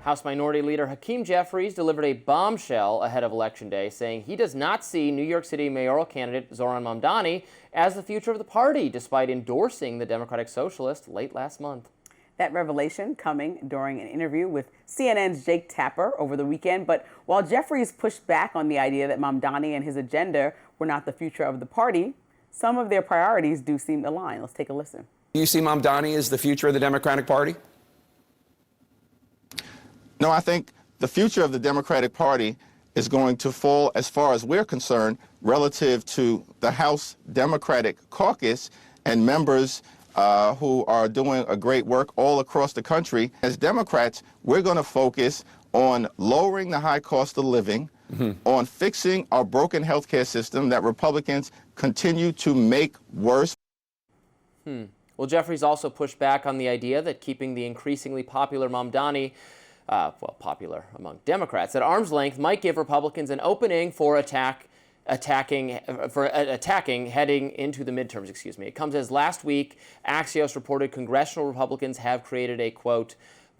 House Minority Leader Hakeem Jeffries delivered a bombshell ahead of Election Day, saying he does not see New York City mayoral candidate Zohran Mamdani as the future of the party, despite endorsing the Democratic Socialist late last month. That revelation coming during an interview with CNN's Jake Tapper over the weekend. But while Jeffries pushed back on the idea that Mamdani and his agenda were not the future of the party, some of their priorities do seem aligned. Let's take a listen. Do you see Mamdani as the future of the Democratic Party? No, I think the future of the Democratic Party is going to fall, as far as we're concerned, relative to the House Democratic Caucus and members who are doing a great work all across the country. As Democrats, we're going to focus on lowering the high cost of living, on fixing our broken healthcare system that Republicans continue to make worse. Well, Jeffries also pushed back on the idea that keeping the increasingly popular Mamdani popular among Democrats, at arm's length might give Republicans an opening for attacking heading into the midterms, It comes as last week, Axios reported congressional Republicans have created a, quote,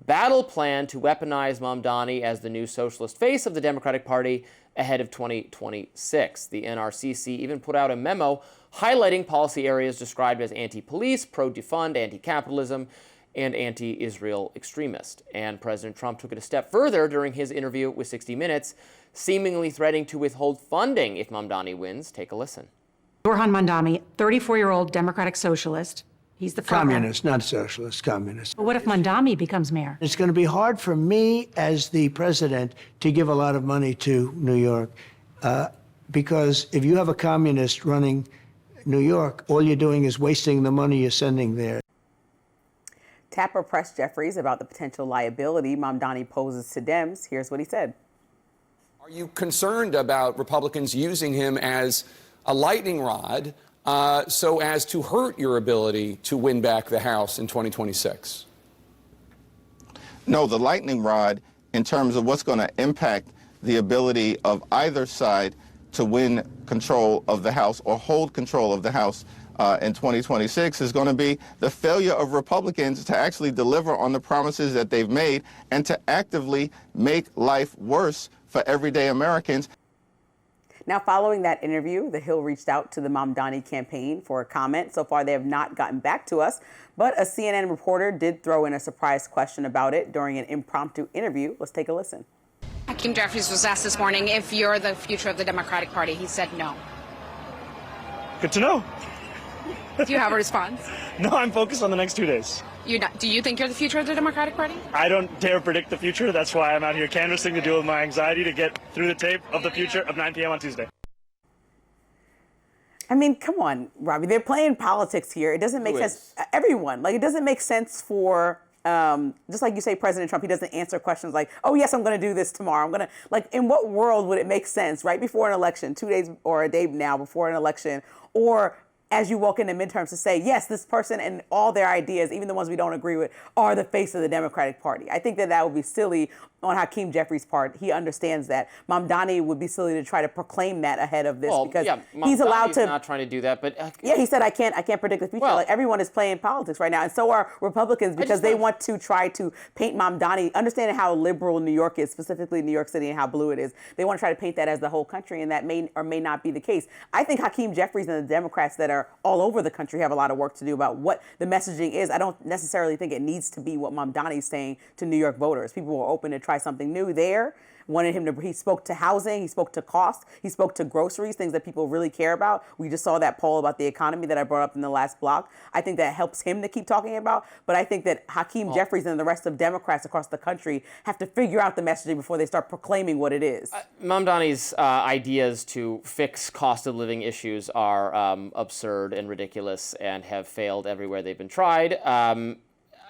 battle plan to weaponize Mamdani as the new socialist face of the Democratic Party ahead of 2026. The NRCC even put out a memo highlighting policy areas described as anti-police, pro-defund, anti-capitalism, and anti-Israel extremist. And President Trump took it a step further during his interview with 60 Minutes, seemingly threatening to withhold funding if Mamdani wins. Take a listen. Zohran Mamdani, 34-year-old Democratic socialist. He's the communist, not socialist, communist. But what if Mamdani becomes mayor? It's going to be hard for me as the president to give a lot of money to New York because if you have a communist running New York, all you're doing is wasting the money you're sending there. Tapper pressed Jeffries about the potential liability Mamdani poses to Dems. Here's what he said. Are you concerned about Republicans using him as a lightning rod so as to hurt your ability to win back the House in 2026? No, the lightning rod, in terms of what's going to impact the ability of either side to win control of the House or hold control of the House in 2026, is going to be the failure of Republicans to actually deliver on the promises that they've made and to actively make life worse for everyday Americans. Now, following that interview, The Hill reached out to the Mamdani campaign for a comment. So far, they have not gotten back to us, but a CNN reporter did throw in a surprise question about it during an impromptu interview. Let's take a listen. Hakeem Jeffries was asked this morning if you're the future of the Democratic Party. He said no. Good to know. Do you have a response? No, I'm focused on the next 2 days. Do you think you're the future of the Democratic Party? I don't dare predict the future. That's why I'm out here canvassing to deal with my anxiety to get through the tape of the future of 9 p.m. on Tuesday. I mean, come on, Robbie. They're playing politics here. It doesn't make sense. Everyone. Like, it doesn't make sense for, just like you say, President Trump, he doesn't answer questions like, oh, yes, I'm going to do this tomorrow. I'm going to, like, in what world would it make sense right before an election, 2 days or a day now before an election, or as you walk into midterms to say, yes, this person and all their ideas, even the ones we don't agree with, are the face of the Democratic Party. I think that would be silly on Hakeem Jeffries' part. He understands that. Mamdani would be silly to try to proclaim that ahead of this because he's allowed to. Not trying to do that, but yeah, he said I can't predict the future. Well, like everyone is playing politics right now, and so are Republicans because they want to try to paint Mamdani. Understanding how liberal New York is, specifically New York City, and how blue it is, they want to try to paint that as the whole country, and that may or may not be the case. I think Hakeem Jeffries and the Democrats that are all over the country have a lot of work to do about what the messaging is. I don't necessarily think it needs to be what Mamdani is saying to New York voters. People were open to try something new there. Wanted him to, he spoke to housing, he spoke to cost, he spoke to groceries, things that people really care about. We just saw that poll about the economy that I brought up in the last block. I think that helps him to keep talking about, but I think that Hakeem Jeffries and the rest of Democrats across the country have to figure out the messaging before they start proclaiming what it is. Mamdani's ideas to fix cost of living issues are absurd and ridiculous and have failed everywhere they've been tried.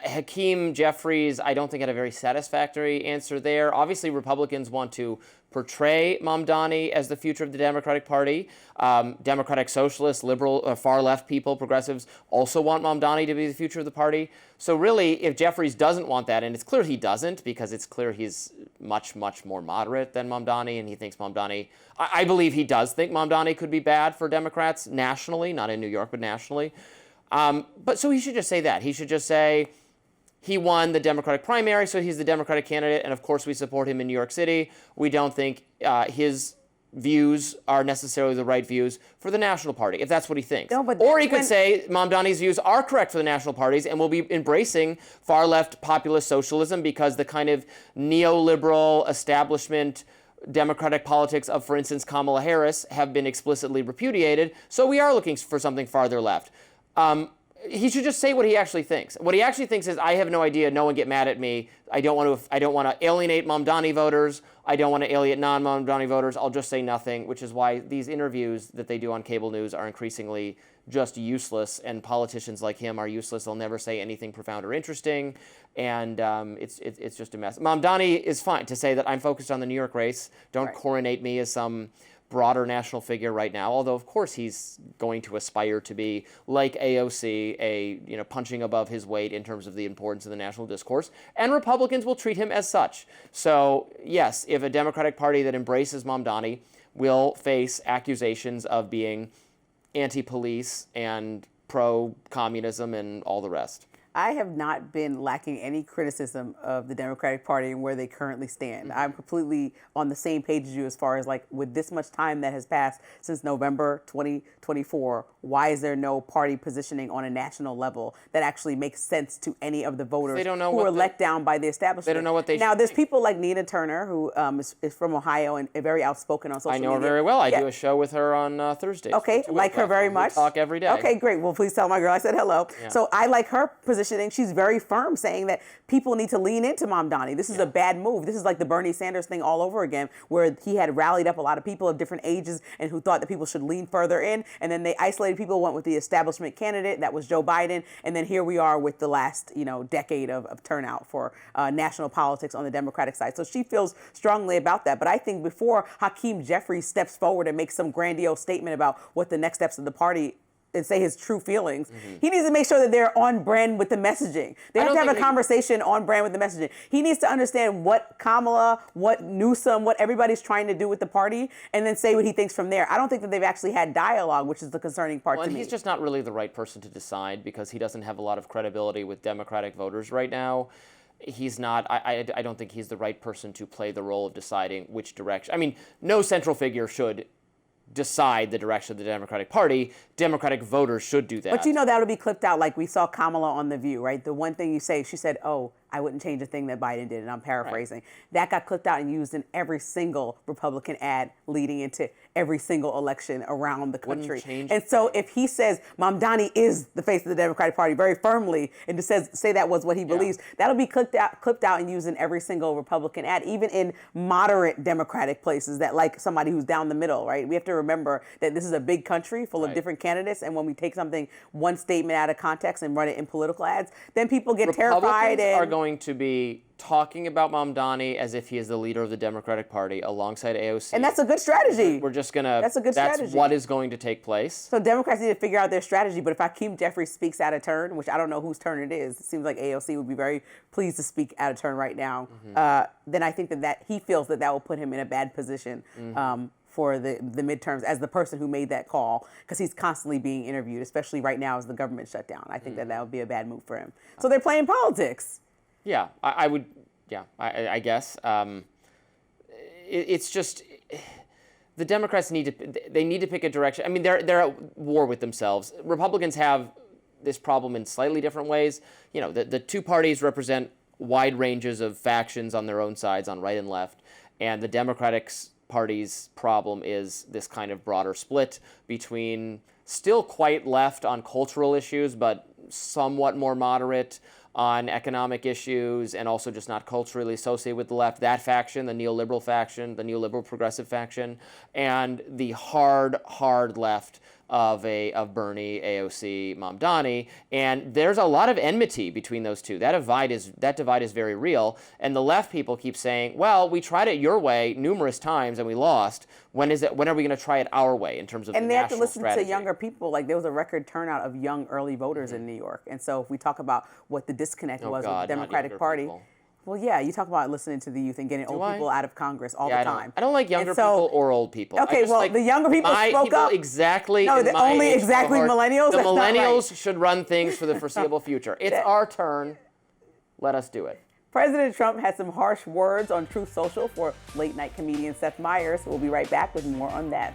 Hakeem Jeffries, I don't think had a very satisfactory answer there. Obviously, Republicans want to portray Mamdani as the future of the Democratic Party. Democratic socialists, liberal, far-left people, progressives also want Mamdani to be the future of the party. So really, if Jeffries doesn't want that, and it's clear he doesn't, because it's clear he's much, much more moderate than Mamdani, and he thinks Mamdani, I believe he does think Mamdani could be bad for Democrats nationally, not in New York, but nationally. But so he should just say that. He should just say, he won the Democratic primary, so he's the Democratic candidate, and of course we support him in New York City. We don't think his views are necessarily the right views for the National Party, if that's what he thinks. No, but or he could say Mamdani's views are correct for the national parties and will be embracing far-left populist socialism because the kind of neoliberal establishment Democratic politics of, for instance, Kamala Harris have been explicitly repudiated, so we are looking for something farther left. He should just say what he actually thinks. What he actually thinks is, I have no idea. No one get mad at me. I don't want to alienate Mamdani voters. I don't want to alienate non-Mamdani voters. I'll just say nothing, which is why these interviews that they do on cable news are increasingly just useless, and politicians like him are useless. They'll never say anything profound or interesting, and it's just a mess. Mamdani is fine to say that I'm focused on the New York race. Don't coronate me as some broader national figure right now, although of course he's going to aspire to be like AOC, punching above his weight in terms of the importance of the national discourse, and Republicans will treat him as such. So yes, if a Democratic Party that embraces Mamdani will face accusations of being anti-police and pro-communism and all the rest. I have not been lacking any criticism of the Democratic Party and where they currently stand. I'm completely on the same page as you as far as, like, with this much time that has passed since November 2024, why is there no party positioning on a national level that actually makes sense to any of the voters who were let down by the establishment? They don't know what they Now, should there's think. people like Nina Turner, who is from Ohio and very outspoken on social media. I know her very well. I do a show with her on Thursdays. Okay, like her very much. We talk every day. Okay, great. Well, please tell my girl I said hello. Yeah. So I like her positioning. She's very firm, saying that people need to lean into Mamdani. This is a bad move. This is like the Bernie Sanders thing all over again, where he had rallied up a lot of people of different ages and who thought that people should lean further in, and then they isolated people, went with the establishment candidate, that was Joe Biden, and then here we are with the last decade of turnout for national politics on the Democratic side. So she feels strongly about that. But I think before Hakeem Jeffries steps forward and makes some grandiose statement about what the next steps of the party and say his true feelings, he needs to make sure that they're on brand with the messaging. They have to have a conversation on brand with the messaging. He needs to understand what Kamala, what Newsom, what everybody's trying to do with the party, and then say what he thinks from there. I don't think that they've actually had dialogue, which is the concerning part to and me. he's just not really the right person to decide because he doesn't have a lot of credibility with Democratic voters right now. He's not, I don't think he's the right person to play the role of deciding which direction. I mean, no central figure should decide the direction of the Democratic Party. Democratic voters should do that. But that'll be clipped out, like we saw Kamala on The View, right? The one thing you say, she said, "Oh, I wouldn't change a thing that Biden did," and I'm paraphrasing. Right. That got clipped out and used in every single Republican ad leading into every single election around the country. And so if he says Mamdani is the face of the Democratic Party very firmly, and just say that was what he believes, that'll be clipped out and used in every single Republican ad, even in moderate Democratic places that like somebody who's down the middle, right? We have to remember that this is a big country full of different candidates, and when we take one statement out of context and run it in political ads, then people get terrified. Republicans are going to be talking about Mamdani as if he is the leader of the Democratic Party alongside AOC. And that's a good strategy. We're just gonna. That's a good strategy. That's what is going to take place. So Democrats need to figure out their strategy. But if Hakeem Jeffries speaks out of turn, which I don't know whose turn it is, it seems like AOC would be very pleased to speak out of turn right now. Then I think that he feels that will put him in a bad position. For the midterms as the person who made that call, because he's constantly being interviewed, especially right now as the government shut down. I think that would be a bad move for him. So they're playing politics. Yeah, I would. Yeah, I guess. It's just the Democrats need to pick a direction. I mean, they're at war with themselves. Republicans have this problem in slightly different ways. The two parties represent wide ranges of factions on their own sides, on right and left, and the Democratic Party's problem is this kind of broader split between still quite left on cultural issues, but somewhat more moderate on economic issues, and also just not culturally associated with the left. That faction, the neoliberal faction, the neoliberal progressive faction, and the hard left of Bernie, AOC, Mamdani, and there's a lot of enmity between those two. That divide is very real, and the left people keep saying, "Well, we tried it your way numerous times and we lost. When are we going to try it our way in terms of the national strategy?" And they have to listen to younger people. Like, there was a record turnout of young early voters in New York, and so if we talk about what the disconnect was with the Democratic Party. People. Well, yeah, you talk about listening to the youth and getting old people out of Congress all the time. I don't like younger people or old people. Okay, well, the younger people spoke up. Exactly. No, only exactly millennials. The millennials should run things for the foreseeable future. It's our turn. let us do it. President Trump had some harsh words on Truth Social for late night comedian Seth Meyers. We'll be right back with more on that.